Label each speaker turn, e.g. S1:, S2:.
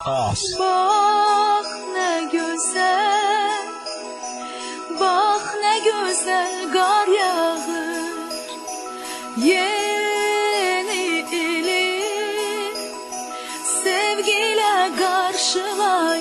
S1: Pas.
S2: Bak ne güzel, bak ne güzel kar yağır. Yeni ili sevgiyle karşılayır.